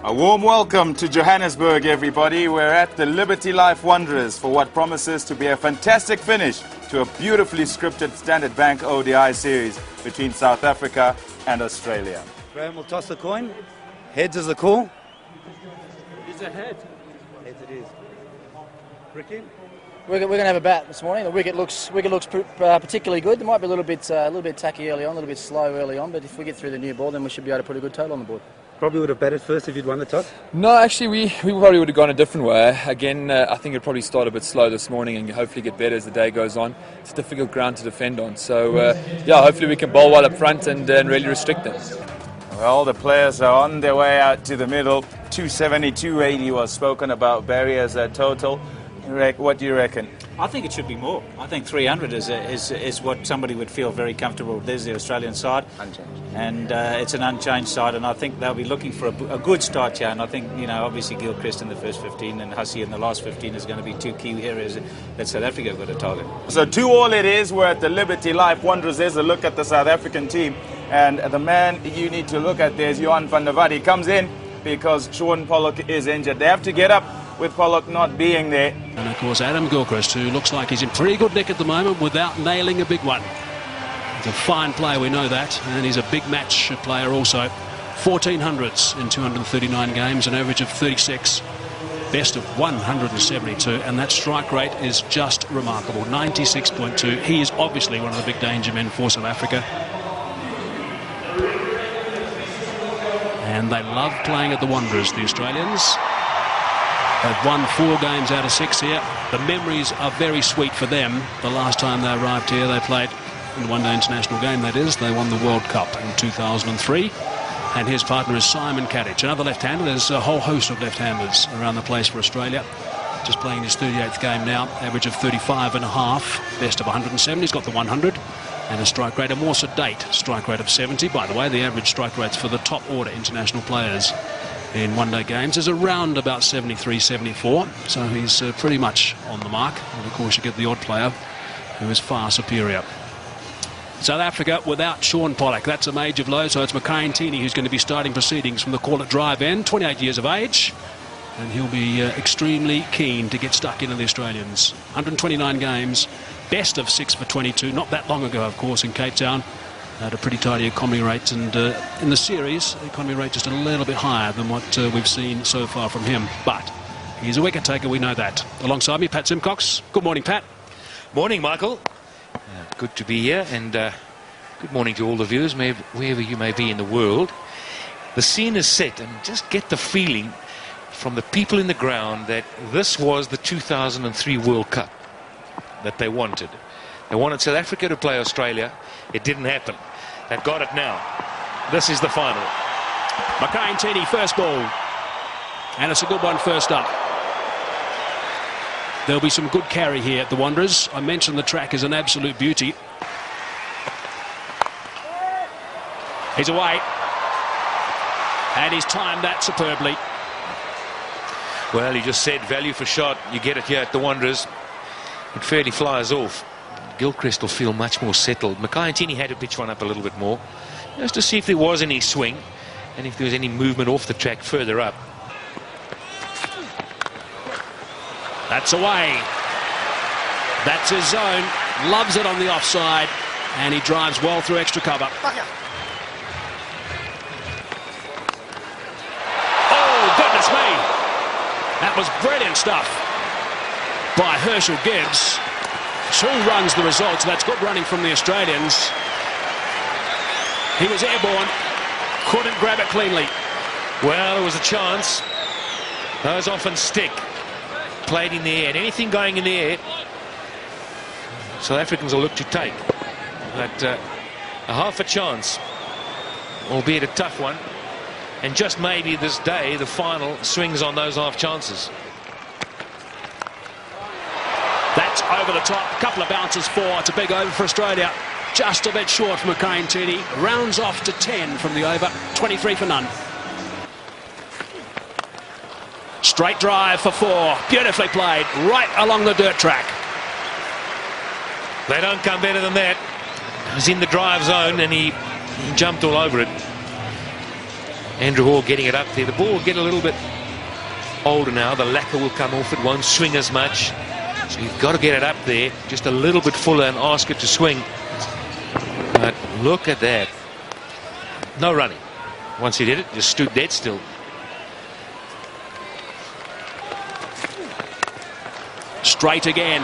A warm welcome to Johannesburg, everybody. We're at the Liberty Life Wanderers for what promises to be a fantastic finish to a beautifully scripted Standard Bank ODI series between South Africa and Australia. Graham will toss the coin. Heads is the call. It's a head. Heads it is. Ricky? We're going to have a bat this morning. The wicket looks particularly good. It might be a little bit tacky early on, a little bit slow early on, but if we get through the new ball, then we should be able to put a good total on the board. Probably would have batted first if you'd won the toss? No, actually, we probably would have gone a different way. Again, I think it'd probably start a bit slow this morning and hopefully get better as the day goes on. It's a difficult ground to defend on. So, yeah, hopefully we can bowl well up front and really restrict them. Well, the players are on their way out to the middle. 270, 280 was spoken about Barry as a total. What do you reckon? I think it should be more. I think 300 is what somebody would feel very comfortable with. There's the Australian side. Unchanged. And it's an unchanged side, and I think they'll be looking for a good start here. And I think, you know, obviously Gilchrist in the first 15 and Hussey in the last 15 is going to be two key areas that South Africa have got to target. So 2-all it is. We're at the Liberty Life Wanderers. There's a look at the South African team. And the man you need to look at there is Johan van der Walt. He comes in because Shaun Pollock is injured. They have to get up with Pollock not being there. And of course Adam Gilchrist, who looks like he's in pretty good nick at the moment without nailing a big one. He's a fine player, we know that, and he's a big match player also. 1400s in 239 games, an average of 36, best of 172, and that strike rate is just remarkable, 96.2. He is obviously one of the big danger men for South Africa. And they love playing at the Wanderers, the Australians. They've won 4 games out of 6 here. The memories are very sweet for them. The last time they arrived here, they played in the one-day international game, that is. They won the World Cup in 2003. And his partner is Simon Kadich, another left-hander. There's a whole host of left-handers around the place for Australia. Just playing his 38th game now, average of 35.5, best of 107. He's got the 100. And a strike rate, a more sedate strike rate of 70. By the way, the average strike rates for the top-order international players in one-day games is around about 73, 74. So he's pretty much on the mark. And of course, you get the odd player who is far superior. South Africa without Shaun Pollock. That's a major blow. So it's Makayantini who's going to be starting proceedings from the call-it drive end. 28 years of age. And he'll be extremely keen to get stuck into the Australians. 129 games. Best of 6 for 22. Not that long ago, of course, in Cape Town. At a pretty tidy economy rate, and in the series, the economy rate just a little bit higher than what we've seen so far from him. But he's a wicket taker, we know that. Alongside me, Pat Simcox. Good morning, Pat. Morning, Michael. Good to be here, and good morning to all the viewers, wherever you may be in the world. The scene is set, and just get the feeling from the people in the ground that this was the 2003 World Cup that they wanted. They wanted South Africa to play Australia. It didn't happen. They've got it now. This is the final. Makayantini, first ball. And it's a good one first up. There'll be some good carry here at the Wanderers. I mentioned the track is an absolute beauty. He's away. And he's timed that superbly. Well, you just said value for shot. You get it here at the Wanderers. It fairly flies off. Gilchrist will feel much more settled. Makayantini had to pitch one up a little bit more, just to see if there was any swing and if there was any movement off the track further up. That's away. That's his zone. Loves it on the offside, and he drives well through extra cover. Oh, goodness me. That was brilliant stuff by Herschel Gibbs. 2 runs the result, so that's good running from the Australians. He was airborne, couldn't grab it cleanly. Well, there was a chance. Those often stick. Played in the air, and anything going in the air, South Africans will look to take. But a half a chance, albeit a tough one, and just maybe this day the final swings on those half chances. That's over the top. A couple of bounces for. It's a big over for Australia. Just a bit short from Makayantini. Rounds off to 10 from the over. 23 for none. Straight drive for 4. Beautifully played. Right along the dirt track. They don't come better than that. He was in the drive zone and he jumped all over it. Andrew Hall getting it up there. The ball will get a little bit older now. The lacquer will come off. It won't swing as much. So you've got to get it up there just a little bit fuller and ask it to swing. But look at that. No running. Once he did it, just stood dead still. Straight again.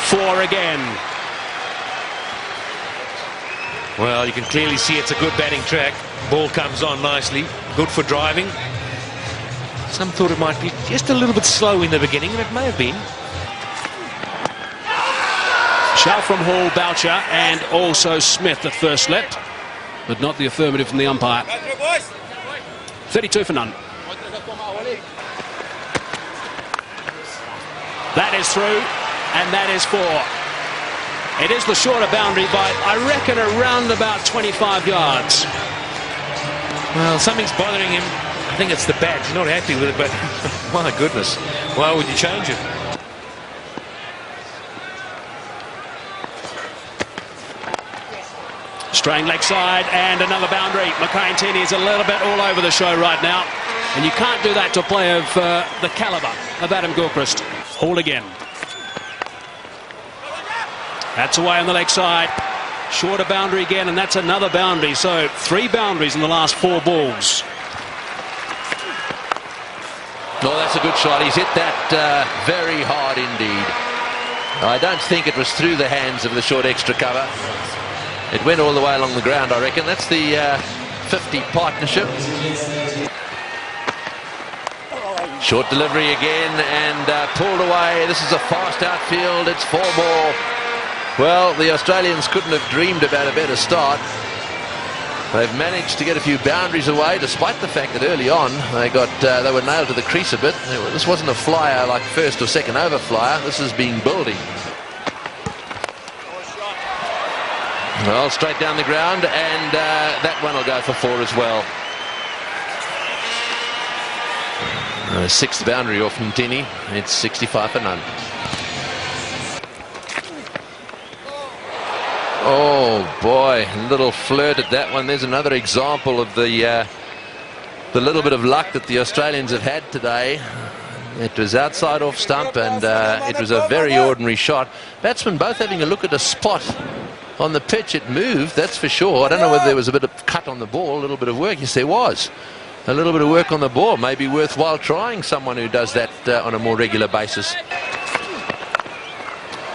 4 again. Well, you can clearly see it's a good batting track. Ball comes on nicely. Good for driving. Some thought it might be just a little bit slow in the beginning, and it may have been. Shout from Hall, Boucher, and also Smith at first slip, but not the affirmative from the umpire. 32 for none. That is through, and that is 4. It is the shorter boundary by, I reckon, around about 25 yards. Well, something's bothering him. I think it's the bat. He's not happy with it, but my goodness, why would you change it? Strain leg side and another boundary. McCain-Tini is a little bit all over the show right now, and you can't do that to a player of the calibre of Adam Gilchrist. Hall again. That's away on the leg side. Shorter boundary again, and that's another boundary. So 3 boundaries in the last 4 balls. No, that's a good shot. He's hit that very hard indeed. I don't think it was through the hands of the short extra cover. It went all the way along the ground, I reckon. That's the 50 partnership. Short delivery again and pulled away. This is a fast outfield. It's 4 ball. Well, the Australians couldn't have dreamed about a better start. They've managed to get a few boundaries away, despite the fact that early on they were nailed to the crease a bit. This wasn't a flyer like first or second over flyer. This has been building. Well, straight down the ground, and that one will go for 4 as well. 6th boundary off Ntini. It's 65 for none. Oh boy, little flirt at that one. There's another example of the little bit of luck that the Australians have had today. It was outside off stump, and it was a very ordinary shot. Batsmen both having a look at a spot on the pitch. It moved, that's for sure. I don't know whether there was a bit of cut on the ball, a little bit of work. Yes, there was. A little bit of work on the ball. Maybe worthwhile trying someone who does that on a more regular basis.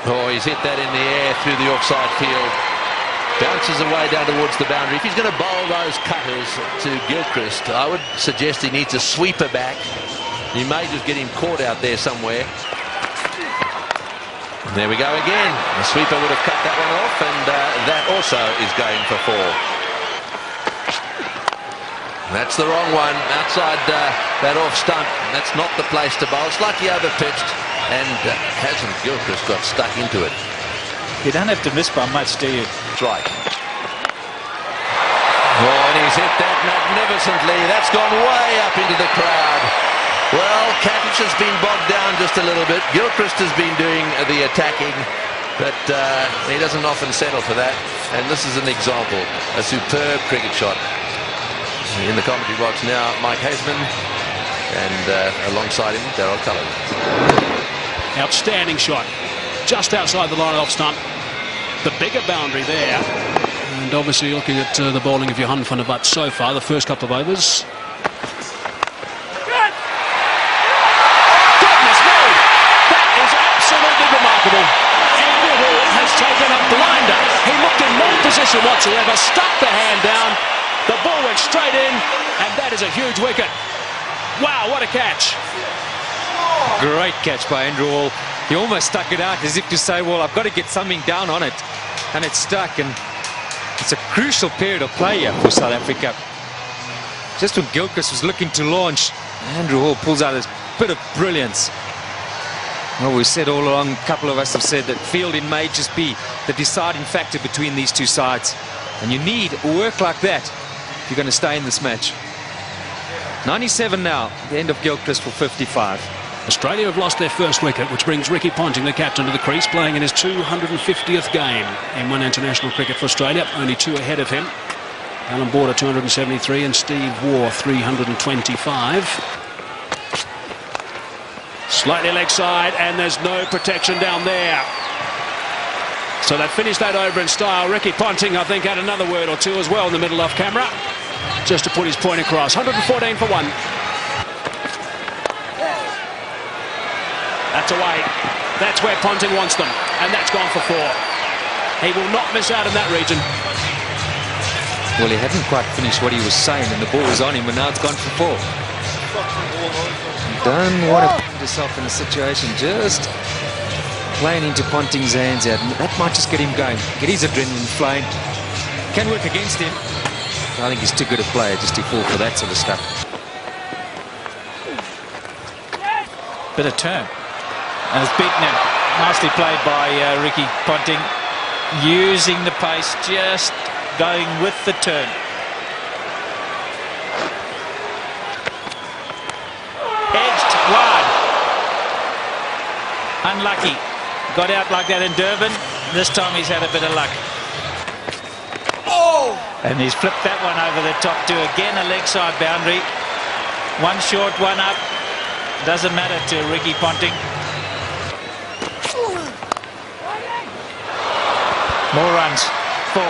Oh, he's hit that in the air through the offside field. Bounces away down towards the boundary. If he's going to bowl those cutters to Gilchrist, I would suggest he needs a sweeper back. He may just get him caught out there somewhere. There we go again. The sweeper would have cut that one off, and that also is going for 4. That's the wrong one. Outside that off stump. That's not the place to bowl. Slightly over-pitched, and hasn't Gilchrist got stuck into it. You don't have to miss by much, do you? Strike. Oh, and he's hit that magnificently. That's gone way up into the crowd. Well, Catich has been bogged down just a little bit. Gilchrist has been doing the attacking, but he doesn't often settle for that. And this is an example, a superb cricket shot. In the commentary box now, Mike Haseman, and alongside him, Darryl Cullen. Outstanding shot. Just outside the line off stump. The bigger boundary there. And obviously looking at the bowling of Johan van der Vaart so far, the first couple of overs. Goodness me! That is absolutely remarkable. Andrew Hall has taken a blinder. He looked in no position whatsoever, stuck the hand down. The ball went straight in, and that is a huge wicket. Wow, what a catch. Great catch by Andrew Hall. He almost stuck it out as if to say, well, I've got to get something down on it. And it stuck, and it's a crucial period of play here for South Africa. Just when Gilchrist was looking to launch, Andrew Hall pulls out this bit of brilliance. Well, we've said all along, a couple of us have said that fielding may just be the deciding factor between these two sides. And you need work like that if you're going to stay in this match. 97 now, the end of Gilchrist for 55. Australia have lost their first wicket, which brings Ricky Ponting, the captain, to the crease, playing in his 250th game in one international cricket for Australia. Only 2 ahead of him. Alan Border 273 and Steve Waugh 325. Slightly leg side, and there's no protection down there. So they've finished that over in style. Ricky Ponting, I think, had another word or two as well in the middle off camera, just to put his point across. 114 for one. That's away. That's where Ponting wants them, and that's gone for 4. He will not miss out in that region. Well, he hadn't quite finished what he was saying, and the ball was on him, and now it's gone for 4. You don't want to put yourself in a situation just playing into Ponting's hands out. That might just get him going, get his adrenaline flowing. Can work against him. I think he's too good a player just to fall for that sort of stuff. Bit of turn. And it's beaten him. Nicely played by Ricky Ponting. Using the pace, just going with the turn. Edged wide. Unlucky. Got out like that in Durban. This time he's had a bit of luck. Oh! And he's flipped that one over the top to again a leg side boundary. One short, one up. Doesn't matter to Ricky Ponting. More runs. 4.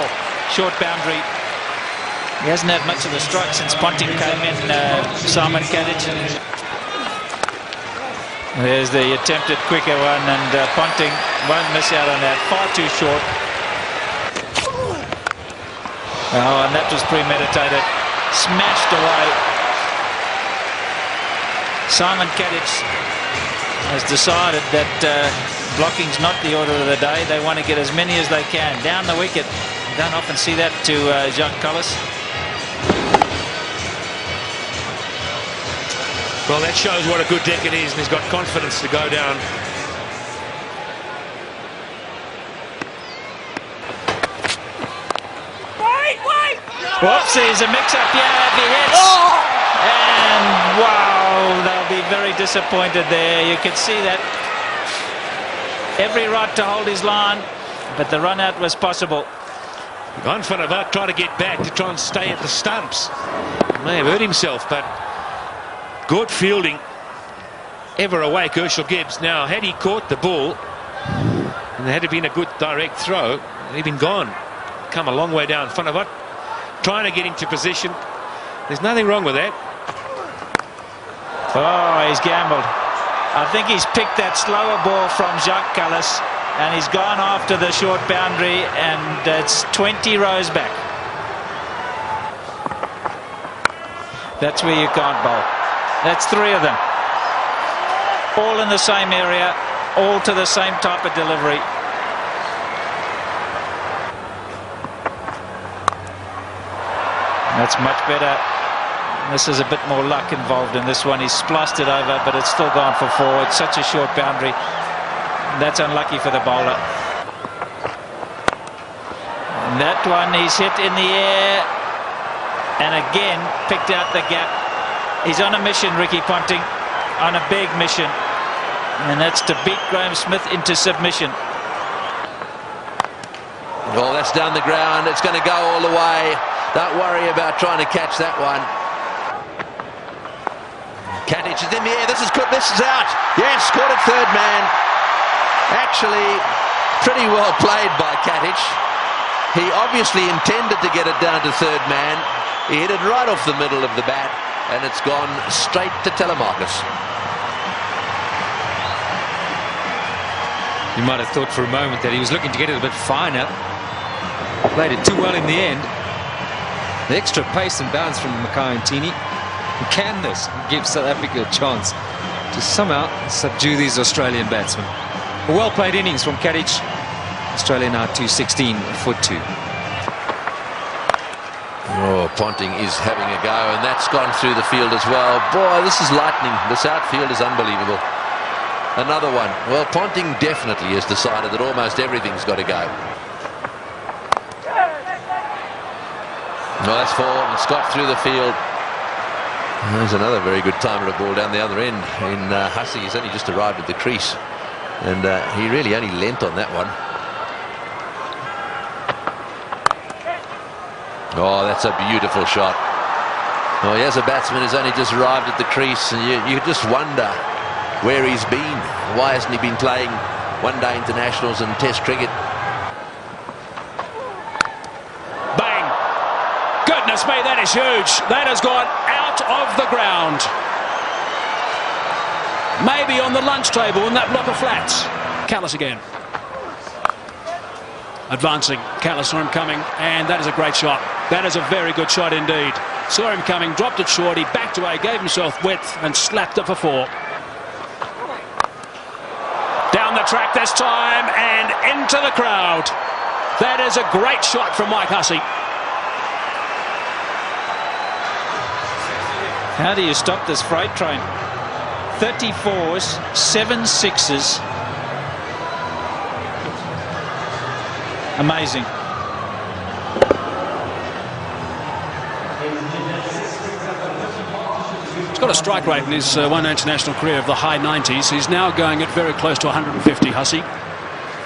Short boundary. He hasn't had much of the strike since Ponting came in, Simon Kadich. There's the attempted quicker one, and Ponting won't miss out on that. Far too short. Oh, and that was premeditated. Smashed away. Simon Kadich has decided that blocking's not the order of the day. They want to get as many as they can down the wicket. Don't often see that to Jacques Collis. Well, that shows what a good deck it is, and he's got confidence to go down. Whoops, there's a mix-up here if he hits. And wow, they'll be very disappointed there. You can see that. Every right to hold his line, but the run-out was possible. Van der Vaart tried to get back to try and stay at the stumps. May have hurt himself, but good fielding. Ever awake, Herschel Gibbs. Now, had he caught the ball, and there had been a good direct throw, he'd been gone. Come a long way down. Van der Vaart trying to get into position. There's nothing wrong with that. Oh, he's gambled. I think he's picked that slower ball from Jacques Collis, and he's gone after the short boundary, and it's 20 rows back. That's where you can't bowl. That's 3 of them. All in the same area, all to the same type of delivery. That's much better. This is a bit more luck involved in this one. He's spliced it over, but it's still gone for 4. It's such a short boundary. That's unlucky for the bowler. And that one he's hit in the air, and again picked out the gap. He's on a mission, Ricky Ponting, on a big mission, and that's to beat Graham Smith into submission. Well, that's down the ground. It's going to go all the way. Don't worry about trying to catch that one. Kadich is in the air. This is good. This is out. Yes, caught it third man. Actually, pretty well played by Kadich. He obviously intended to get it down to third man. He hit it right off the middle of the bat, and it's gone straight to Telemarcus. You might have thought for a moment that he was looking to get it a bit finer. Played it too well in the end. The extra pace and bounce from Mackay and Tini. Can this give South Africa a chance to somehow subdue these Australian batsmen? A well-played innings from Kadich. Australia now 216 for 2. Oh, Ponting is having a go, and that's gone through the field as well. Boy, this is lightning. This outfield is unbelievable. Another one. Well, Ponting definitely has decided that almost everything's got to go. Nice form. It's got through the field. There's another very good timer of ball down the other end in Hussey. He's only just arrived at the crease, and he really only lent on that one. Oh, that's a beautiful shot. Well, here's a batsman who's only just arrived at the crease, and you just wonder where he's been. Why hasn't he been playing one-day internationals and Test cricket? Bang! Goodness me, that is huge. That has gone out of the ground. Maybe on the lunch table in that block of flats. Callis again. Advancing. Callis saw him coming, and that is a great shot. That is a very good shot indeed. Saw him coming, dropped it short, he backed away, gave himself width, and slapped it for 4. Down the track this time, and into the crowd. That is a great shot from Mike Hussey. How do you stop this freight train? 34s, 7 6s. Amazing. He's got a strike rate in his one international career of the high 90s. He's now going at very close to 150, Hussey.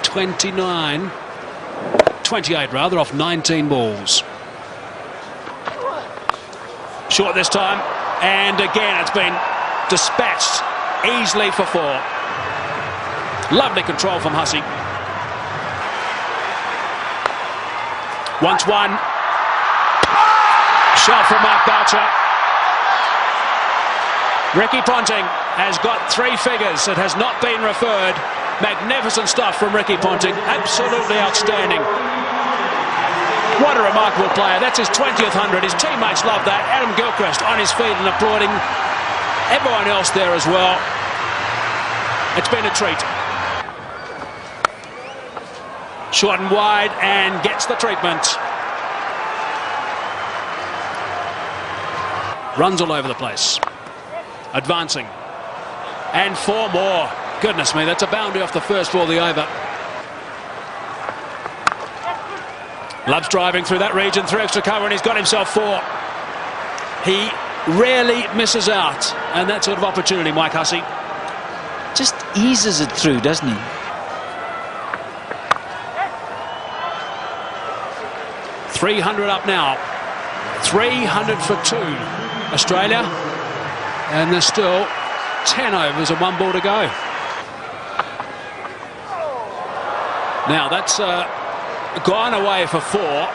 28 rather, off 19 balls. Short this time, and again it's been dispatched easily for 4. Lovely control from Hussey. Once one. Shot from Mark Boucher. Ricky Ponting has got 3 figures. It has not been referred. Magnificent stuff from Ricky Ponting. Absolutely outstanding. What a remarkable player. That's his 20th 100. His teammates love that. Adam Gilchrist on his feet and applauding. Everyone else there as well. It's been a treat. Short and wide, and gets the treatment. Runs all over the place. Advancing. And 4 more. Goodness me, that's a boundary off the first ball of the over. Loves driving through that region, through extra cover, and he's got himself 4. He rarely misses out, and that sort of opportunity, Mike Hussey. Just eases it through, doesn't he? .300 up now. 300 for 2. Australia. And there's still 10 overs and 1 ball to go. Now that's gone away for 4.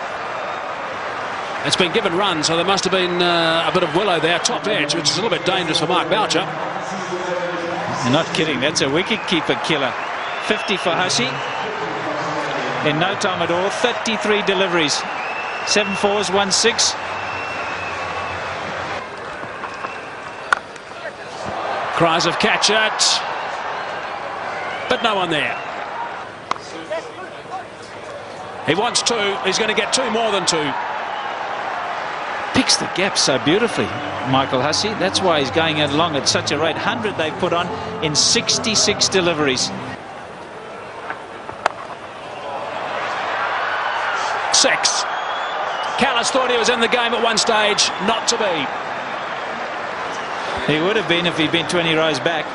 It's been given run, so there must have been a bit of willow there, top edge, which is a little bit dangerous for Mark Boucher. You're not kidding, that's a wicket-keeper killer. 50 for Hussey. In no time at all, 33 deliveries. 7 4s, 1 6. Cries of catch it, but no one there. He wants 2. He's going to get 2 more than 2. Picks the gap so beautifully, Michael Hussey. That's why he's going along at such a rate. 100 they've put on in 66 deliveries. 6. Callis thought he was in the game at one stage. Not to be. He would have been if he'd been 20 rows back.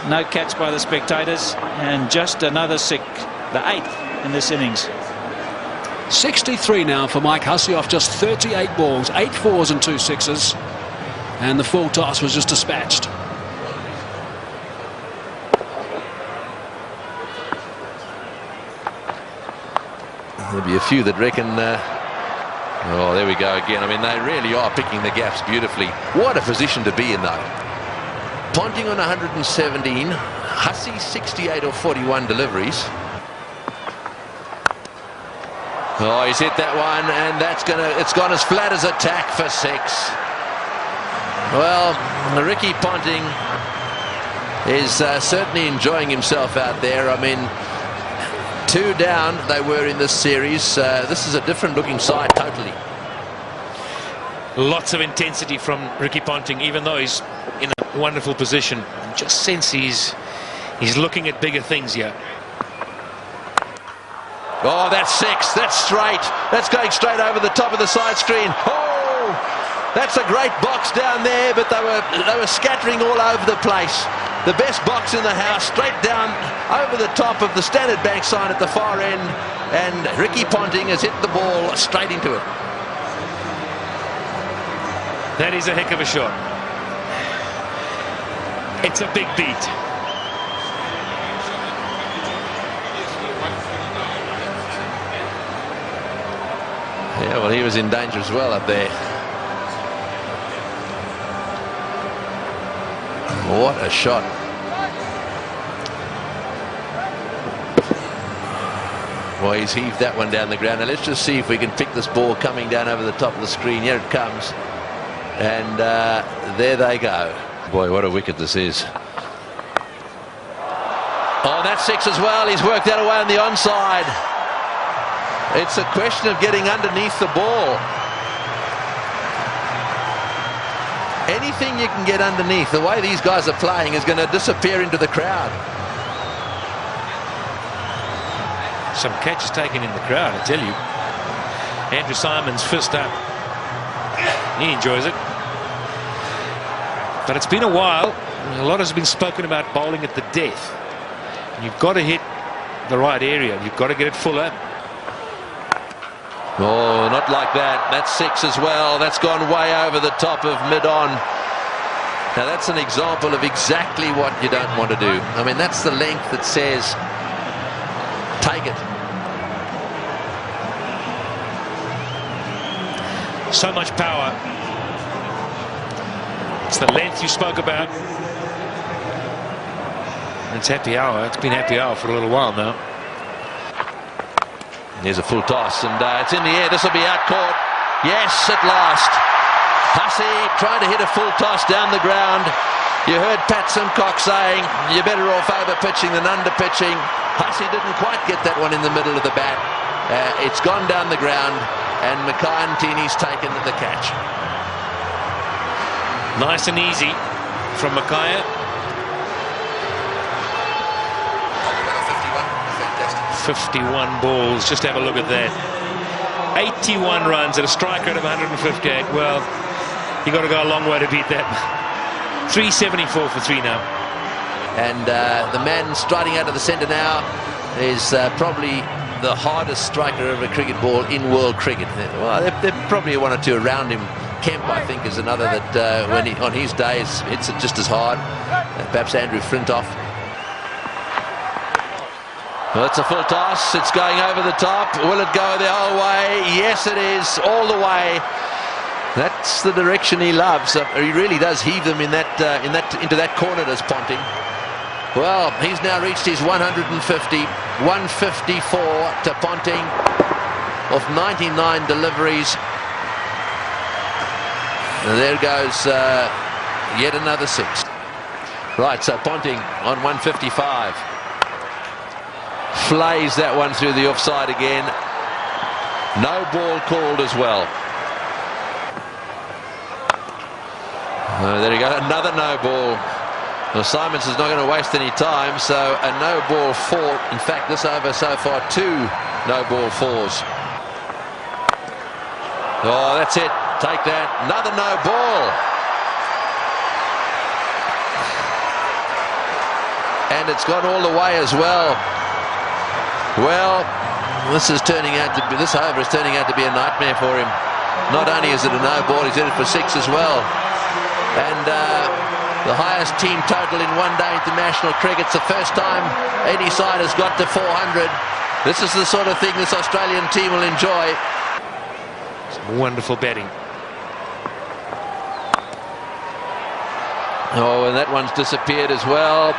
No catch by the spectators, and just another 6, the 8th in this innings. 63 now for Mike Hussey off just 38 balls, 8 4s and 2 6s, and the full toss was just dispatched. There'll be a few that reckon oh, there we go again. I mean, they really are picking the gaps beautifully. What a position to be in, though. Ponting on 117, Hussey 68 or 41 deliveries. Oh, he's hit that one, and it's gone as flat as a tack for 6. Well, Ricky Ponting is certainly enjoying himself out there. I mean, 2 down they were in this series. This is a different looking side totally. Lots of intensity from Ricky Ponting, even though he's in a wonderful position. You just sense he's looking at bigger things here. Oh, that's 6. That's straight. That's going straight over the top of the side screen. Oh, that's a great box down there, but they were scattering all over the place. The best box in the house, straight down over the top of the Standard Bank sign at the far end, and Ricky Ponting has hit the ball straight into it. That is a heck of a shot. It's a big beat. Yeah, well, he was in danger as well up there. What a shot. Well, he's heaved that one down the ground. Now let's just see if we can pick this ball coming down over the top of the screen. Here it comes. And there they go. Boy, what a wicket this is. Oh, that's six as well. He's worked that away on the onside. It's a question of getting underneath the ball. Anything you can get underneath, the way these guys are playing, is going to disappear into the crowd. Some catches taken in the crowd, I tell you. Andrew Symonds fist up. He enjoys it. But it's been a while. A lot has been spoken about bowling at the death. And you've got to hit the right area. You've got to get it fuller. Oh, not like that. That's six as well. That's gone way over the top of mid-on. Now that's an example of exactly what you don't want to do. I mean, that's the length that says take it. So much power. It's the length you spoke about. And it's happy hour. It's been happy hour for a little while now. Here's a full toss, and it's in the air. This will be out caught. Yes, at last. Hussey trying to hit a full toss down the ground. You heard Pat Simcock saying you're better off over pitching than under pitching. Hussey didn't quite get that one in the middle of the bat. It's gone down the ground, and Mackay Ntini's taken the catch. Nice and easy from Mackay. 51 balls, just have a look at that. 81 runs at a strike rate of 158. Well, you got to go a long way to beat that. 374 for 3 now. And the man striding out of the centre now is probably the hardest striker of a cricket ball in world cricket. Well, there probably one or two around him. Kemp, I think, is another that when on his days hits it just as hard. Perhaps Andrew Flintoff. Well, it's a full toss. It's going over the top. Will it go the whole way? Yes, it is. All the way. That's the direction he loves. He really does heave them into that corner, does Ponting. Well, he's now reached his 150. 154 to Ponting of 99 deliveries. And there goes yet another 6. Right, so Ponting on 155. Flays that one through the offside again. No ball called as well. There you go, another no ball. Well, Simons is not going to waste any time, so a no ball 4. In fact, this over so far 2 no ball 4s. Oh, that's it. Take that. Another no ball. And it's gone all the way as well. Well, this over is turning out to be a nightmare for him. Not only is it a no ball, he's hit it for 6 as well. And the highest team total in one-day international cricket. It's the first time any side has got to 400. This is the sort of thing this Australian team will enjoy. Some wonderful batting. Oh, and that one's disappeared as well.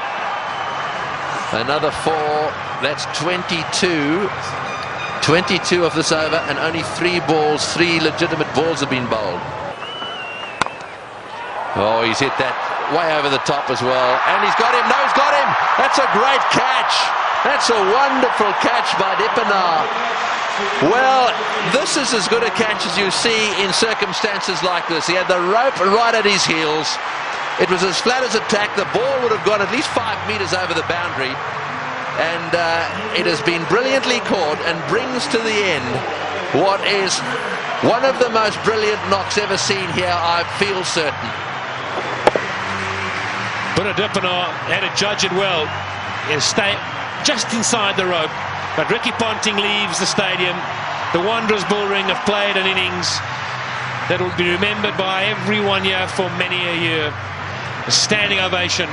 Another 4. That's 22. 22 of this over, and only 3 balls, 3 legitimate balls have been bowled. Oh, he's hit that way over the top as well. And he's got him. No, he's got him. That's a great catch. That's a wonderful catch by Dippenaar. Well, this is as good a catch as you see in circumstances like this. He had the rope right at his heels. It was as flat as a tack. The ball would have gone at least 5 metres over the boundary. And it has been brilliantly caught and brings to the end what is one of the most brilliant knocks ever seen here, I feel certain. But Dippenaar had to judge it well. He'll stay just inside the rope. But Ricky Ponting leaves the stadium. The Wanderers bullring have played an innings. that will be remembered by everyone here for many a year. A standing ovation.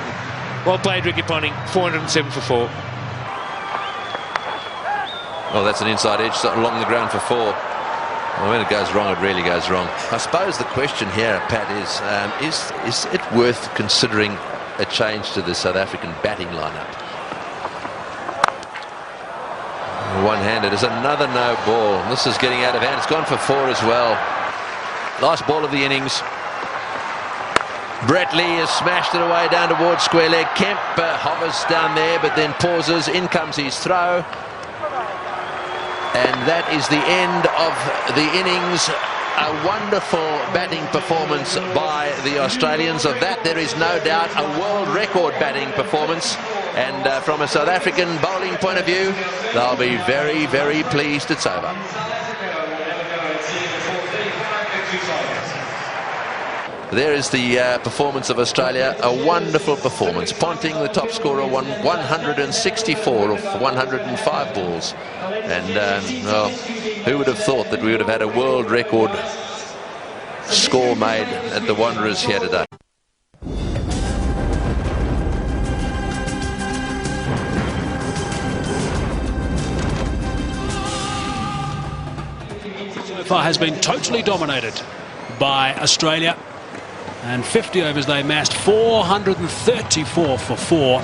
Well played, Ricky Ponting. 407 for 4. Oh, that's an inside edge along the ground for 4. Well, when it goes wrong, it really goes wrong. I suppose the question here, Pat, is it worth considering a change to the South African batting lineup? One-handed is another no ball. This is getting out of hand. It's gone for 4 as well. Last ball of the innings. Brett Lee has smashed it away down towards square leg. Kemp hovers down there, but then pauses. In comes his throw. And that is the end of the innings. A wonderful batting performance by the Australians. Of that, there is no doubt a world record batting performance. And from a South African bowling point of view, they'll be very, very pleased it's over. There is the performance of Australia, a wonderful performance. Ponting, the top scorer, won 164 of 105 balls. And well, who would have thought that we would have had a world record score made at the Wanderers here today? So far has been totally dominated by Australia. And 50 overs they amassed, 434 for 4.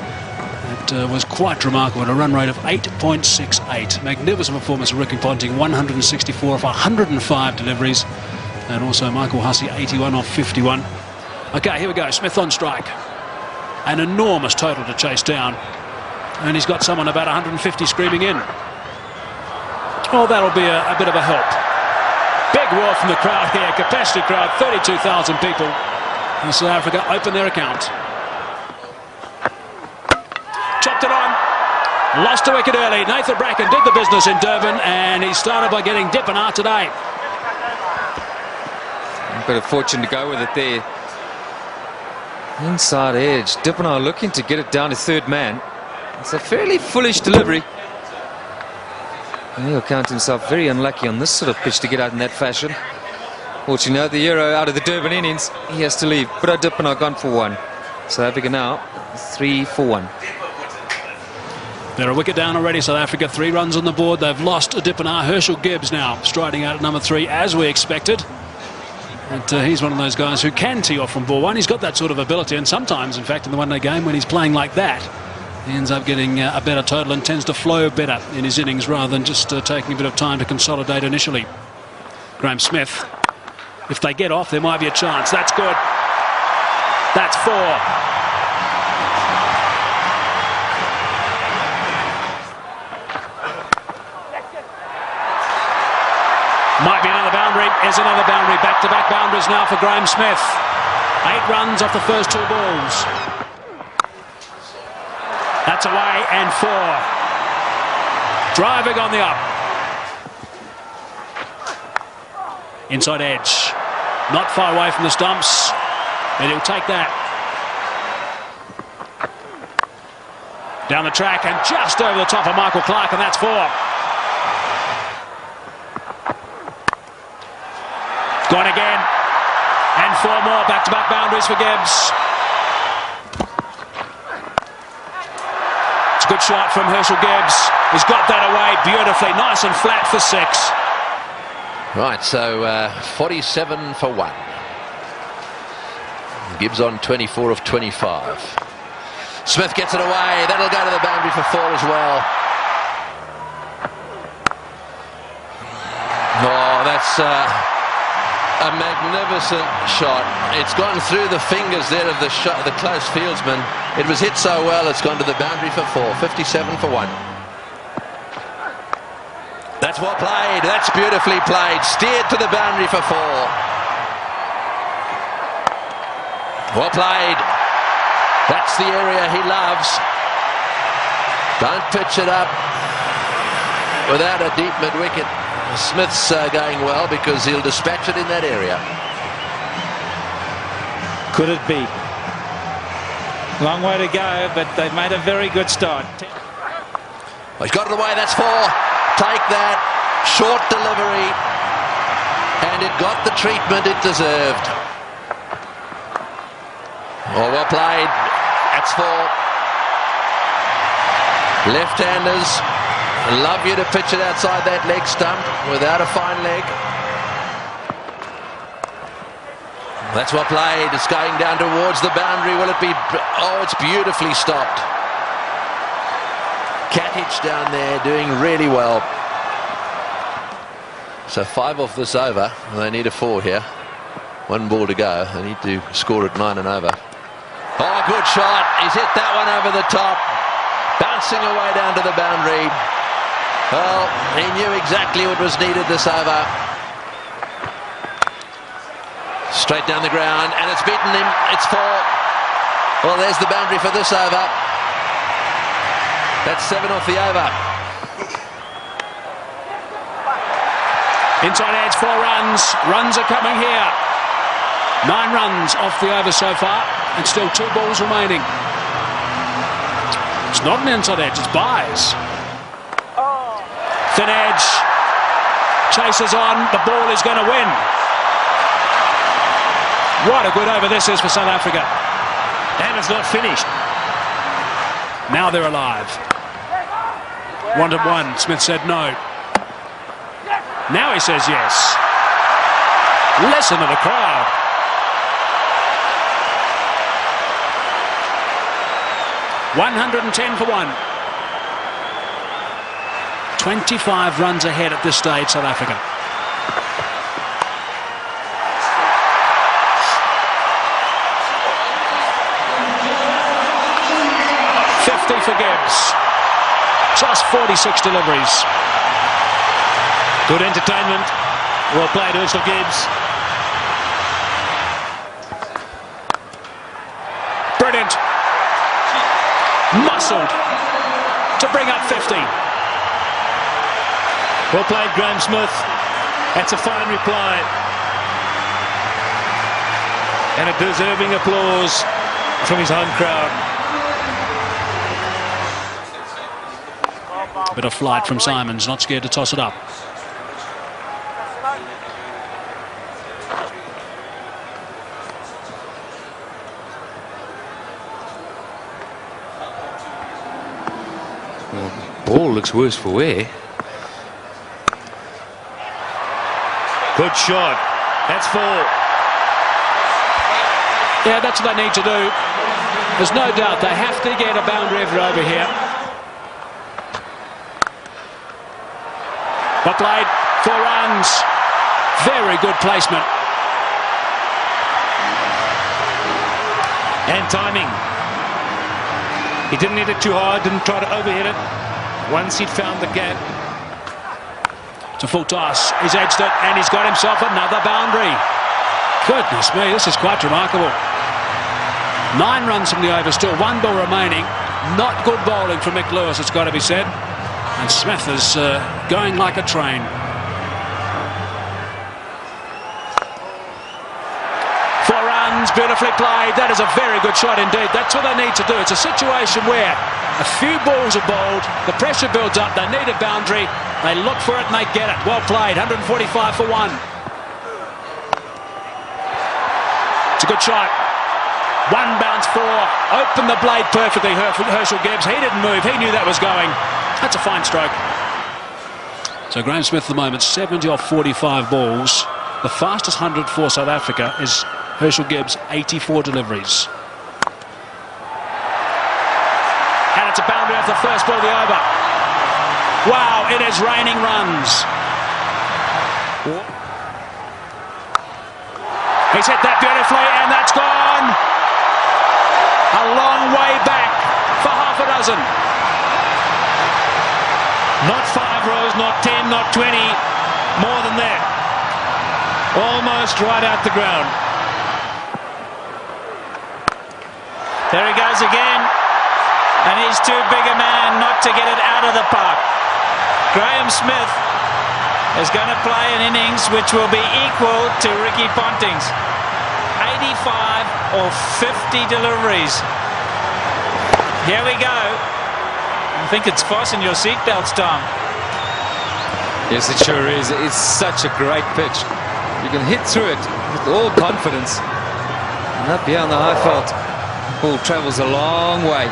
It was quite remarkable, at a run rate of 8.68. Magnificent performance of Ricky Ponting, 164 of 105 deliveries. And also Michael Hussey, 81 of 51. Okay, here we go, Smith on strike. An enormous total to chase down. And he's got someone about 150 screaming in. Oh, that'll be a bit of a help. Big roar from the crowd here, capacity crowd, 32,000 people. And South Africa open their account. Chopped it on. Lost a wicket early. Nathan Bracken did the business in Durban, and he started by getting Dippenaar today. A bit of fortune to go with it there. Inside edge. Dippenaar looking to get it down to third man. It's a fairly foolish delivery. And he'll count himself very unlucky on this sort of pitch to get out in that fashion. Fortunately, the hero out of the Durban innings, he has to leave. But Dippenaar gone for 1. South Africa now 3 for 1. They're a wicket down already, South Africa. 3 runs on the board. They've lost Dippenaar. Herschel Gibbs now striding out at number 3, as we expected. And he's one of those guys who can tee off from ball 1. He's got that sort of ability, and sometimes, in fact, in the one-day game, when he's playing like that, he ends up getting a better total and tends to flow better in his innings rather than just taking a bit of time to consolidate initially. Graham Smith. If they get off, there might be a chance. That's good. That's 4. Might be another boundary. Is another boundary. Back-to-back boundaries now for Graham Smith. 8 runs off the first 2 balls. That's away and 4. Driving on the up. Inside edge. Not far away from the stumps. And he'll take that. Down the track and just over the top of Michael Clark, and that's 4. Gone again. And 4 more back-to-back boundaries for Gibbs. It's a good shot from Herschel Gibbs. He's got that away beautifully. Nice and flat for 6. Right, so 47 for 1. Gibbs on 24 of 25. Smith gets it away. That'll go to the boundary for 4 as well. Oh, that's a magnificent shot. It's gone through the fingers there of the close fieldsman. It was hit so well, it's gone to the boundary for 4. 57 for 1. That's well played. That's beautifully played. Steered to the boundary for 4. Well played. That's the area he loves. Don't pitch it up without a deep mid-wicket. Smith's going well because he'll dispatch it in that area. Could it be? Long way to go, but they've made a very good start. Well, he's got it away. That's 4. Take that. Short delivery. and it got the treatment it deserved. Oh, well played. That's 4. Left-handers love you to pitch it outside that leg stump without a fine leg. That's well played. It's going down towards the boundary. Will it be? Oh, it's beautifully stopped. Catich down there doing really well. So 5 off this over. They need a 4 here. 1 ball to go. They need to score at 9 and over. Oh, good shot. He's hit that one over the top. Bouncing away down to the boundary. Well, he knew exactly what was needed this over. Straight down the ground, and it's beaten him. It's 4. Well, there's the boundary for this over. That's 7 off the over. Inside edge, 4 runs. Runs are coming here. 9 runs off the over so far, and still 2 balls remaining. It's not an inside edge, it's buys. Thin edge. Chases on, the ball is going to win. What a good over this is for South Africa. And it's not finished. Now they're alive. 1-1. Smith said no. Now he says yes. Listen to the crowd. $110 for 1. 25 runs ahead at this stage, South Africa. For Gibbs. Just 46 deliveries. Good entertainment. Well played, Herschel Gibbs. Brilliant. Muscled to bring up 50. Well played, Graham Smith. That's a fine reply. And a deserving applause from his home crowd. Bit of flight from Simons, not scared to toss it up. Well, ball looks worse for wear. Good shot. That's 4. Yeah, that's what they need to do. There's no doubt they have to get a boundary every over here. Well played, 4 runs. Very good placement. And timing. He didn't hit it too hard, didn't try to overhit it. Once he'd found the gap. It's a full toss. He's edged it and he's got himself another boundary. Goodness me, this is quite remarkable. 9 runs from the over, still 1 ball remaining. Not good bowling from Mick Lewis, it's got to be said. And Smith is going like a train. Four runs, beautifully played. That is a very good shot indeed. That's what they need to do. It's a situation where a few balls are bowled, the pressure builds up, they need a boundary, they look for it and they get it. Well played, 145 for 1. It's a good shot. 1 bounce 4, opened the blade perfectly, Herschel Gibbs. He didn't move, he knew that was going. That's a fine stroke. So Graham Smith at the moment, 70 off 45 balls. The fastest 100 for South Africa is Herschel Gibbs, 84 deliveries. And it's a boundary off the first ball of the over. Wow, it is raining runs. He's hit that beautifully, and that's gone. A long way back for half a dozen. Not 5 rows, not 10, not 20, more than that. Almost right out the ground. There he goes again. And he's too big a man not to get it out of the park. Graham Smith is going to play an innings which will be equal to Ricky Ponting's. 85 or 50 deliveries. Here we go. I think it's fasten your seatbelts, Tom. Yes, it sure is. It's such a great pitch. You can hit through it with all confidence. And up here on the high felt, ball travels a long way.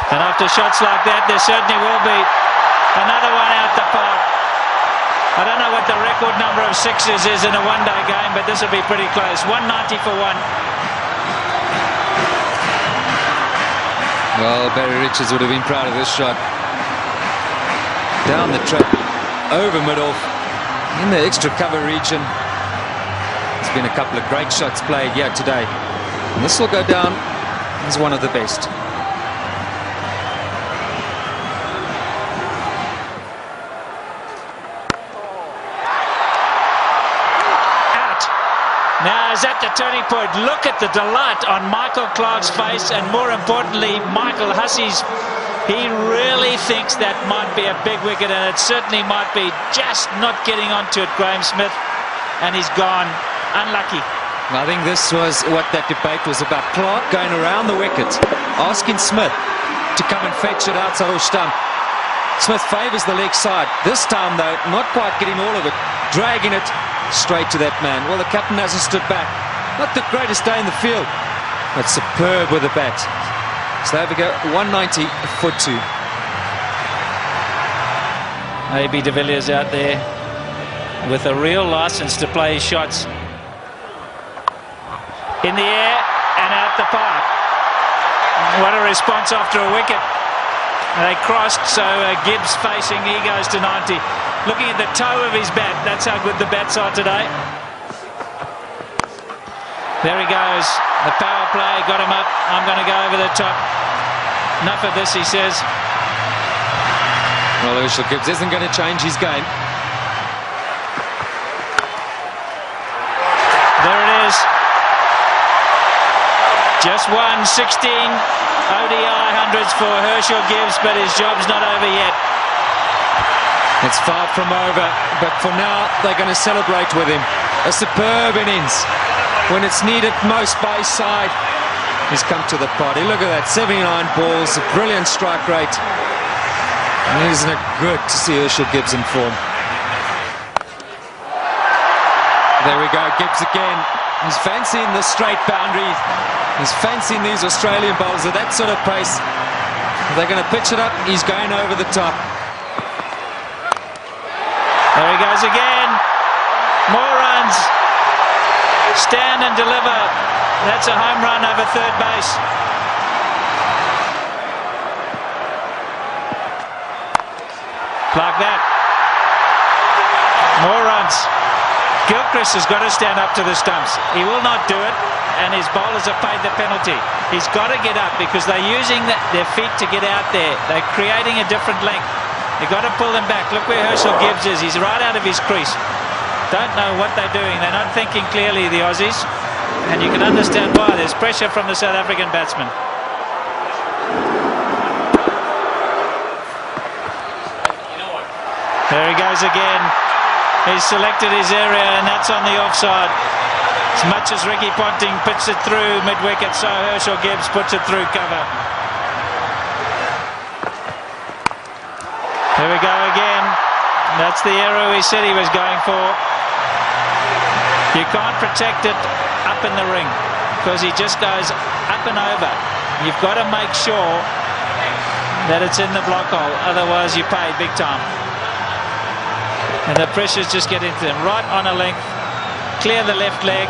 And after shots like that, there certainly will be another one out the park. I don't know what the record number of sixes is in a one-day game, but this will be pretty close. 190 for one. Well, Barry Richards would have been proud of this shot. Down the track, over mid-off, in the extra cover region. There's been a couple of great shots played here today. And this will go down as one of the best. Now is at the turning point. Look at the delight on Michael Clarke's face, and more importantly, Michael Hussey's. He really thinks that might be a big wicket, and it certainly might be. Just not getting onto it, Graham Smith, and he's gone. Unlucky. I think this was what that debate was about. Clarke going around the wicket, asking Smith to come and fetch it outside off stump. Smith favours the leg side. This time, though, not quite getting all of it, dragging it straight to that man. Well, the captain hasn't stood back. Not the greatest day in the field, but superb with the bat. So there we go, 190 for 2. A.B. de Villiers out there with a real license to play his shots. In the air and out the park. What a response after a wicket. They crossed, so Gibbs facing, he goes to 90. Looking at the toe of his bat, that's how good the bats are today. There he goes, the power play, got him up. I'm going to go over the top. Enough of this, he says. Well, Herschel Gibbs isn't going to change his game. There it is. Just won 16 ODI hundreds for Herschel Gibbs, but his job's not over yet. It's far from over, but for now they're going to celebrate with him. A superb innings when it's needed most by his side. He's come to the party. Look at that, 79 balls, a brilliant strike rate. And isn't it good to see Herschel Gibbs in form? There we go, Gibbs again. He's fancying the straight boundary. He's fancying these Australian bowlers at that sort of pace. They're going to pitch it up. He's going over the top. There he goes again. More runs. Stand and deliver. That's a home run over third base. Like that. More runs. Gilchrist has got to stand up to the stumps. He will not do it, and his bowlers have paid the penalty. He's got to get up because they're using their feet to get out there. They're creating a different length. You've got to pull them back. Look where Herschel Gibbs is. He's right out of his crease. Don't know what they're doing. They're not thinking clearly, the Aussies. And you can understand why. There's pressure from the South African batsman. There he goes again. He's selected his area, and that's on the offside. As much as Ricky Ponting puts it through mid-wicket, so Herschel Gibbs puts it through cover. Here we go again. That's the arrow he said he was going for. You can't protect it up in the ring because he just goes up and over. You've got to make sure that it's in the block hole, otherwise you pay big time. And the pressure's just getting to him. Right on a length, clear the left leg,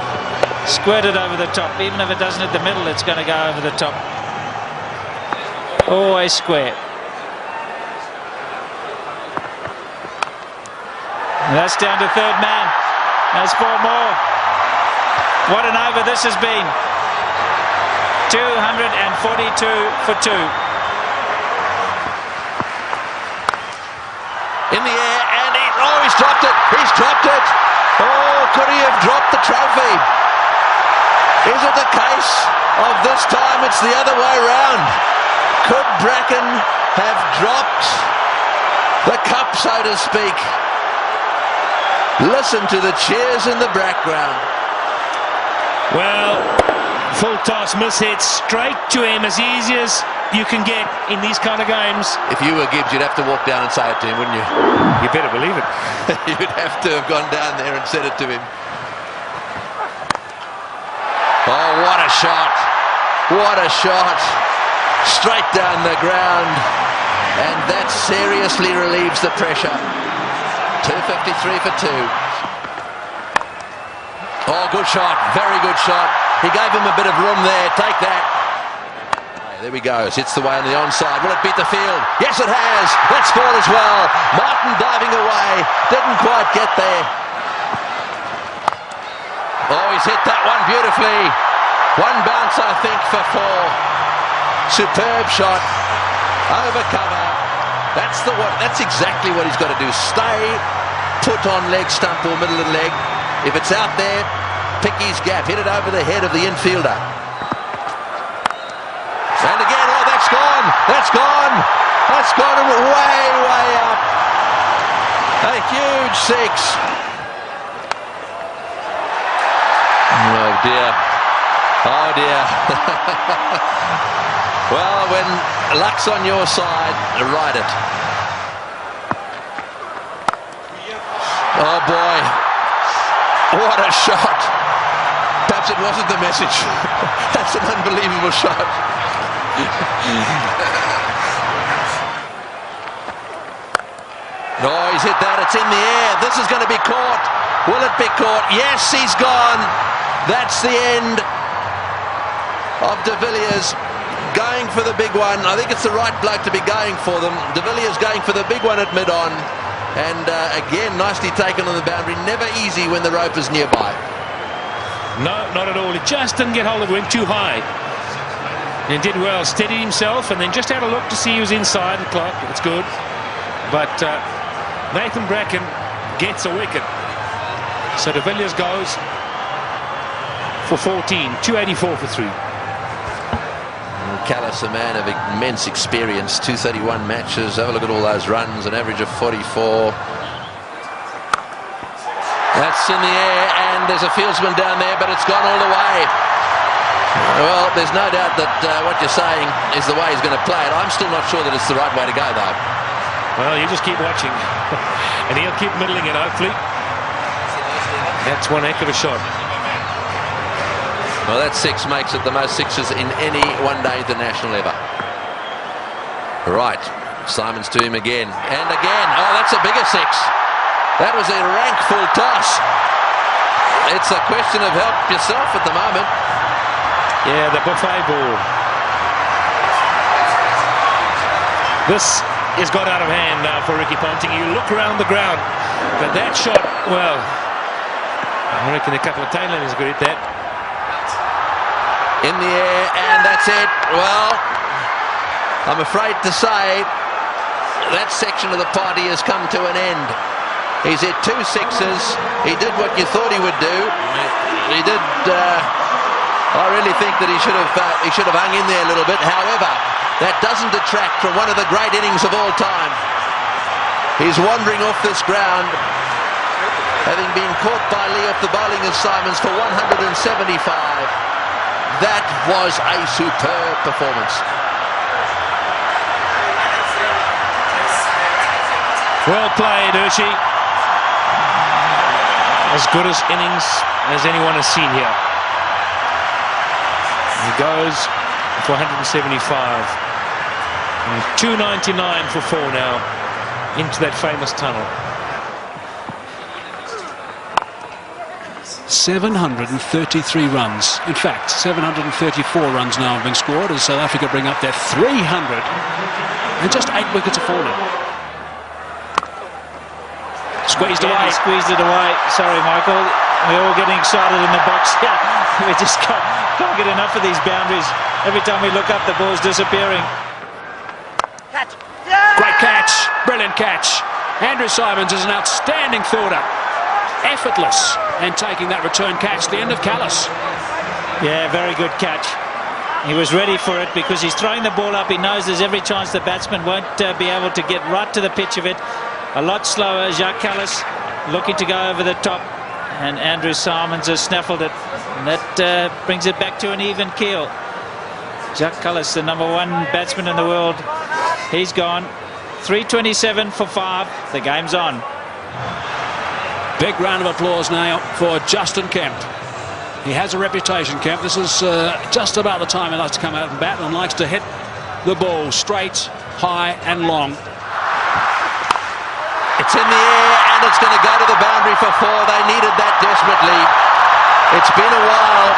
squirt it over the top. Even if it doesn't hit the middle, it's going to go over the top. Always square. And that's down to third man. There's 4 more. What an over this has been. 242 for 2. In the air, and he's dropped it. He's dropped it. Oh, could he have dropped the trophy? Is it the case of this time it's the other way round? Could Bracken have dropped the cup, so to speak? Listen to the cheers in the background. Well, full toss miss hit straight to him as easy as you can get in these kind of games. If you were Gibbs, you'd have to walk down and say it to him, wouldn't you? You better believe it. You'd have to have gone down there and said it to him. Oh, what a shot. What a shot. Straight down the ground. And that seriously relieves the pressure. 253 for 2. Oh, good shot. Very good shot. He gave him a bit of room there. Take that. There we go. Hits the way on the onside. Will it beat the field? Yes, it has. That's scored as well. Martin diving away. Didn't quite get there. Oh, he's hit that one beautifully. One bounce, I think, for 4. Superb shot. Over cover. That's exactly what he's got to do. Stay put on leg stump or middle of the leg. If it's out there, pick his gap. Hit it over the head of the infielder. And again, oh, that's gone. That's gone. That's gone way, way up. A huge 6. Oh, dear. Oh, dear. Well, when luck's on your side, ride it. Oh, boy. What a shot. Perhaps it wasn't the message. That's an unbelievable shot. No, he's hit that. It's in the air. This is going to be caught. Will it be caught? Yes, he's gone. That's the end of De Villiers. Going for the big one. I think it's the right bloke to be going for them. De Villiers going for the big one at mid-on. And again, nicely taken on the boundary. Never easy when the rope is nearby. No, not at all. He just didn't get hold of it. Went too high. And did well. Steadied himself and then just had a look to see he was inside the clock. It's good. But Nathan Bracken gets a wicket. So De Villiers goes for 14. 284 for 3. Callis, a man of immense experience, 231 matches. Have a look at all those runs, an average of 44. That's in the air, and there's a fieldsman down there, but it's gone all the way. Well, there's no doubt that what you're saying is the way he's going to play it. I'm still not sure that it's the right way to go, though. Well, you just keep watching, and he'll keep middling it, hopefully. That's one heck of a shot. Well, that 6 makes it the most 6s in any one-day international ever. Right, Simons to him again, and again. Oh, that's a bigger 6. That was a rank full toss. It's a question of help yourself at the moment. Yeah, the buffet ball. This has got out of hand now for Ricky Ponting. You look around the ground, but that shot, well, I reckon a couple of tailenders could hit that. In the air, and that's it. Well, I'm afraid to say that section of the party has come to an end. He's hit 2 6s. He did what you thought he would do. He did. I really think that he should have hung in there a little bit. However, that doesn't detract from one of the great innings of all time. He's wandering off this ground, having been caught by Lee off the bowling of Simons for 175. That was a superb performance. Well played, Urshi. As good as innings as anyone has seen here. He goes for 175. And 299 for 4 now into that famous tunnel. 733 runs. In fact, 734 runs now have been scored as South Africa bring up their 300. And just 8 wickets are falling. Squeezed away. He squeezed it away. Sorry, Michael. We're all getting excited in the box here. We just can't get enough of these boundaries. Every time we look up, the ball's disappearing. Catch. Great catch. Brilliant catch. Andrew Simons is an outstanding fielder. Effortless. And taking that return catch, the end of Callis. Yeah, very good catch. He was ready for it because he's throwing the ball up. He knows there's every chance the batsman won't be able to get right to the pitch of it. A lot slower. Jacques Callis looking to go over the top. And Andrew Simons has snaffled it. And that brings it back to an even keel. Jack Cullis, the #1 batsman in the world, he's gone. 3:27 for 5. The game's on. Big round of applause now for Justin Kemp. He has a reputation, Kemp. This is just about the time he likes to come out and bat and likes to hit the ball straight, high and long. It's in the air and it's going to go to the boundary for 4. They needed that desperately. It's been a while.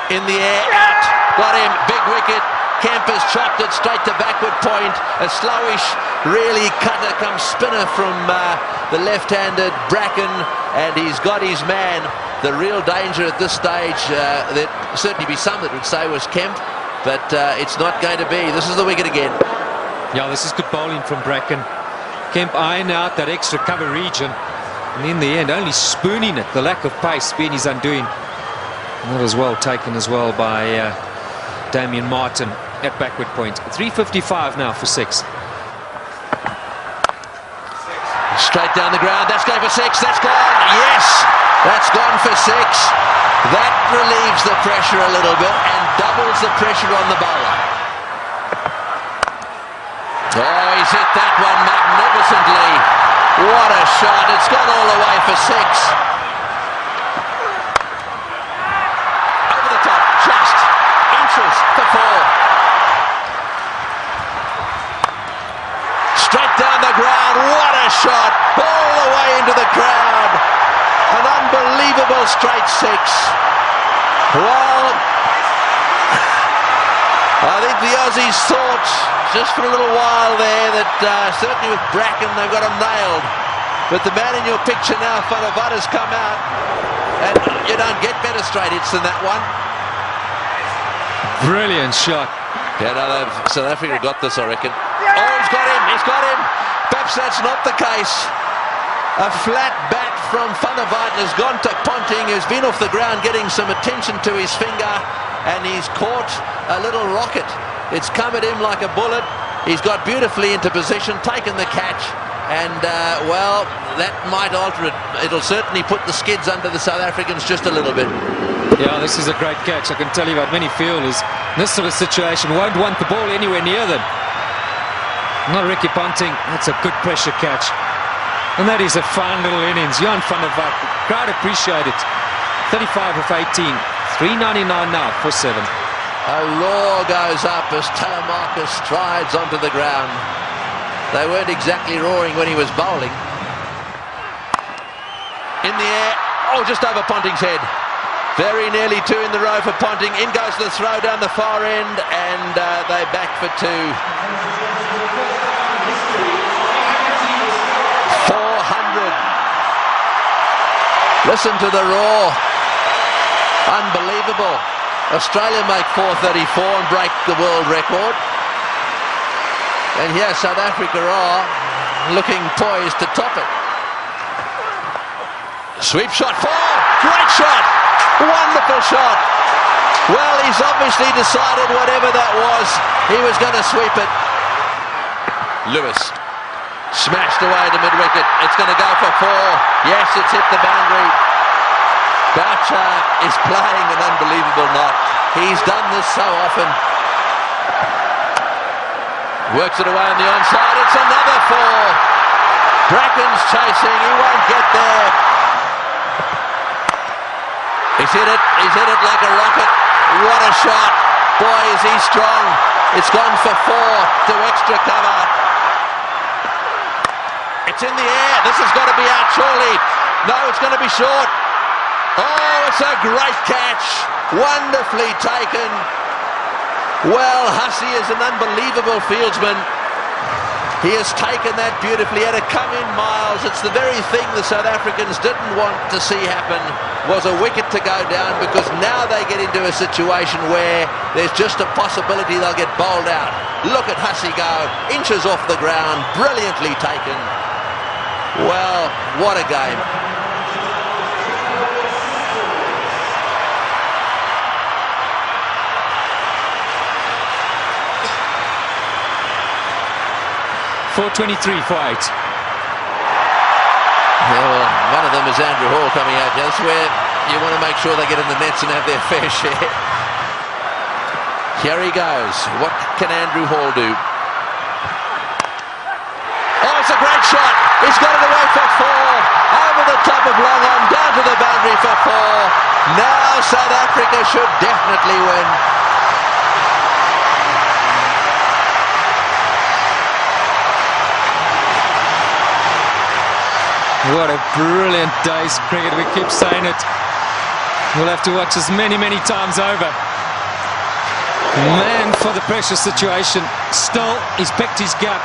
In the air, out. Got him, big wicket. Kemp has chopped it straight to backward point. A slowish, really cutter come spinner from the left-handed Bracken, and he's got his man. The real danger at this stage, there'd certainly be some that would say was Kemp, but it's not going to be. This is the wicket again. Yeah, this is good bowling from Bracken. Kemp eyeing out that extra cover region, and in the end only spooning it. The lack of pace being his undoing. That was well taken as well by Damien Martin at backward point. 3:55 now for 6. Straight down the ground. That's going for 6. That's gone. Yes, that's gone for 6. That relieves the pressure a little bit and doubles the pressure on the bowler. Oh, he's hit that one magnificently. What a shot. It's gone all the way for 6. Over the top, just inches for 4. Straight down the ground. What a shot. All the way into the crowd. An unbelievable straight 6. Well, I think the Aussies thought just for a little while there that certainly with Bracken they've got him nailed. But the man in your picture now, Fanavada's come out, and you don't get better straight hits than that one. Brilliant shot. Yeah, no, South Africa got this, I reckon. Oh, he's got him, he's got him. Perhaps that's not the case. A flat bat from Fanavada has gone to Ponting, who's been off the ground getting some attention to his finger, and he's caught a little rocket. It's come at him like a bullet. He's got beautifully into position, taken the catch, and well, that might alter it. It'll certainly put the skids under the South Africans just a little bit. Yeah, this is a great catch. I can tell you about many fielders in this sort of situation won't want the ball anywhere near them. Not Ricky Ponting. That's a good pressure catch. And that is a fine little innings. Jan van der Walt, crowd appreciate it. 35 of 18. 3.99 now for 7. A roar goes up as Telemarcus strides onto the ground. They weren't exactly roaring when he was bowling. In the air. Oh, just over Ponting's head. Very nearly 2 in the row for Ponting. In goes the throw down the far end, and they back for 2. 400. Listen to the roar. Unbelievable. Australia make 434 and break the world record. And here South Africa are looking poised to top it. Sweep shot 4. Great shot. Wonderful shot. Well, he's obviously decided whatever that was, he was going to sweep it. Lewis smashed away to mid-wicket. It's going to go for 4. Yes, it's hit the boundary. Boucher is playing an unbelievable knot. He's done this so often. Works it away on the onside. It's another 4. Bracken's chasing. He won't get there. He's hit it like a rocket. What a shot. Boy, is he strong. It's gone for 4 to extra cover. It's in the air. This has got to be out surely. No, it's going to be short. Oh, it's a great catch. Wonderfully taken. Well, Hussey is an unbelievable fieldsman. He has taken that beautifully. Had to come in miles. It's the very thing the South Africans didn't want to see happen, was a wicket to go down, because now they get into a situation where there's just a possibility they'll get bowled out. Look at Hussey go. Inches off the ground. Brilliantly taken. Well, what a game. .423 for 8. Yeah, well, one of them is Andrew Hall coming out. That's where you want to make sure they get in the nets and have their fair share. Here he goes. What can Andrew Hall do? Oh, it's a great shot. He's got it away for 4. Over the top of long on, down to the boundary for 4. Now South Africa should definitely win. What a brilliant day's cricket. We keep saying it. We'll have to watch this many, many times over. Man for the pressure situation. Still, he's picked his gap.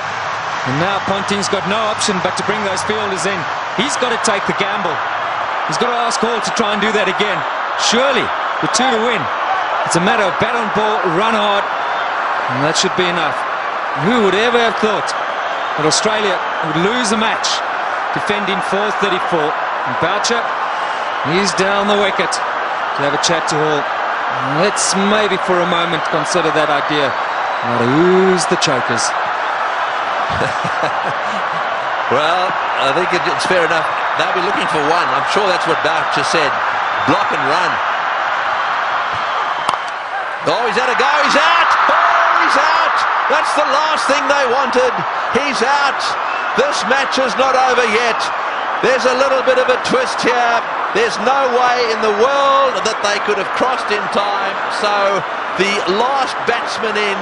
And now Ponting's got no option but to bring those fielders in. He's got to take the gamble. He's got to ask Hall to try and do that again. Surely, with 2 to win, it's a matter of bat on ball, run hard, and that should be enough. Who would ever have thought that Australia would lose a match defending 434? And Boucher, he's down the wicket to have a chat to Hall. Let's maybe for a moment consider that idea. Now who's the chokers? Well, I think it's fair enough. They'll be looking for 1. I'm sure that's what Boucher said. Block and run. Oh, he's had a go. He's out. Oh, he's out. That's the last thing they wanted. He's out. This match is not over yet. There's a little bit of a twist here. There's no way in the world that they could have crossed in time. So the last batsman in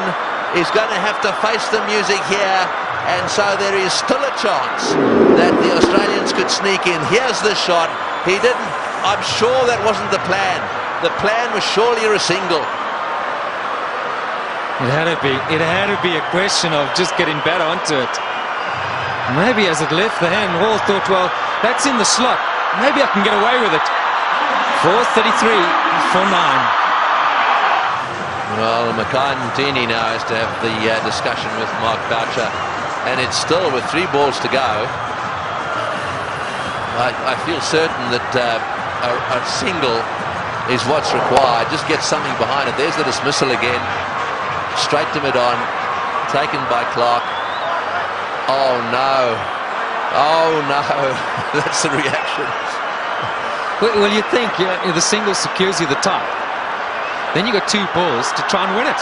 is going to have to face the music here. And so there is still a chance that the Australians could sneak in. Here's the shot. He didn't. I'm sure that wasn't the plan. The plan was surely a single. It had to be. It had to be a question of just getting better onto it. Maybe as it left the hand, Hall thought, well, that's in the slot. Maybe I can get away with it. 4:33 for 9. Well, Makai now has to have the discussion with Mark Boucher. And it's still with 3 balls to go. I feel certain that a single is what's required. Just get something behind it. There's the dismissal again. Straight to mid-on. Taken by Clark. Oh no. Oh no. That's the reaction. Well, you think the single secures you the tie. Then you got 2 balls to try and win it.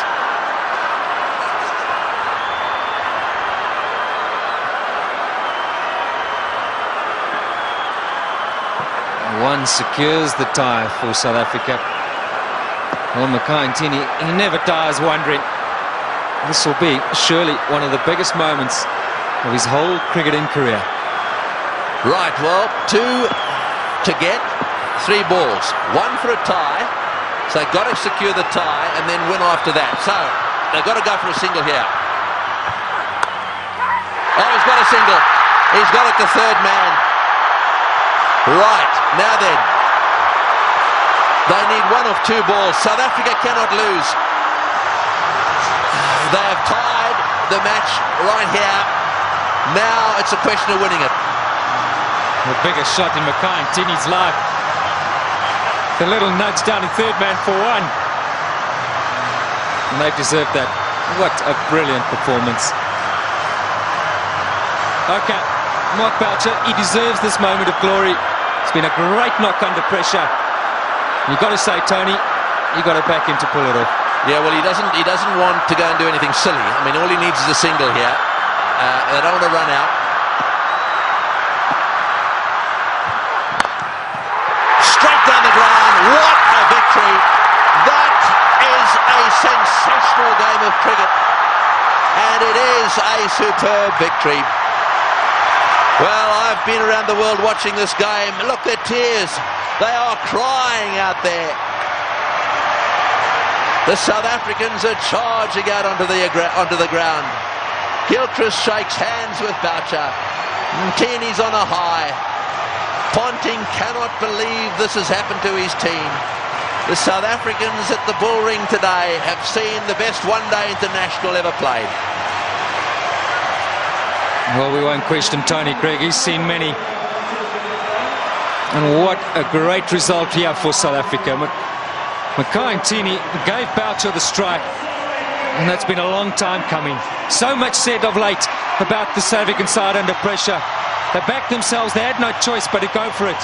One secures the tie for South Africa. Well, Makai Ntini, he never tires wondering. This will be surely one of the biggest moments of his whole cricketing career. Right, well, 2 to get, 3 balls. 1 for a tie. So they've got to secure the tie and then win after that. So they've got to go for a single here. Oh, he's got a single. He's got it to 3rd man. Right, now then. They need 1 of 2 balls. South Africa cannot lose. They have tied the match right here. Now it's a question of winning it. The biggest shot in Makai Ntini's life. The little nudge down in 3rd man for 1. And they've deserved that. What a brilliant performance. Okay, Mark Boucher, he deserves this moment of glory. It's been a great knock under pressure. You've got to say, Tony, you've got to back him to pull it off. Yeah, well, he doesn't want to go and do anything silly. I mean, all he needs is a single here. They don't want to run out. Straight down the ground. What a victory. That is a sensational game of cricket. And it is a superb victory. Well, I've been around the world watching this game. Look, their tears. They are crying out there. The South Africans are charging out onto the ground. Gilchrist shakes hands with Boucher. Ntini's on a high. Ponting cannot believe this has happened to his team. The South Africans at the Bull Ring today have seen the best one-day international ever played. Well, we won't question Tony Craig. He's seen many. And what a great result here for South Africa. Makai Ntini gave Boucher the strike. And that's been a long time coming. So much said of late about the South African side under pressure. They backed themselves. They had no choice but to go for it.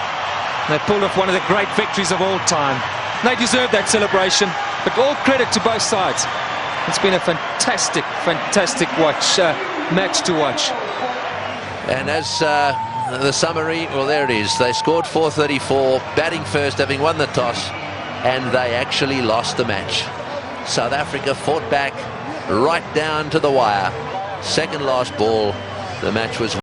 They pulled off one of the great victories of all time. They deserve that celebration, but all credit to both sides. It's been a fantastic, fantastic match to watch. And as the summary, well, there it is. They scored 434, batting first, having won the toss, and they actually lost the match. South Africa fought back right down to the wire. Second last ball, the match was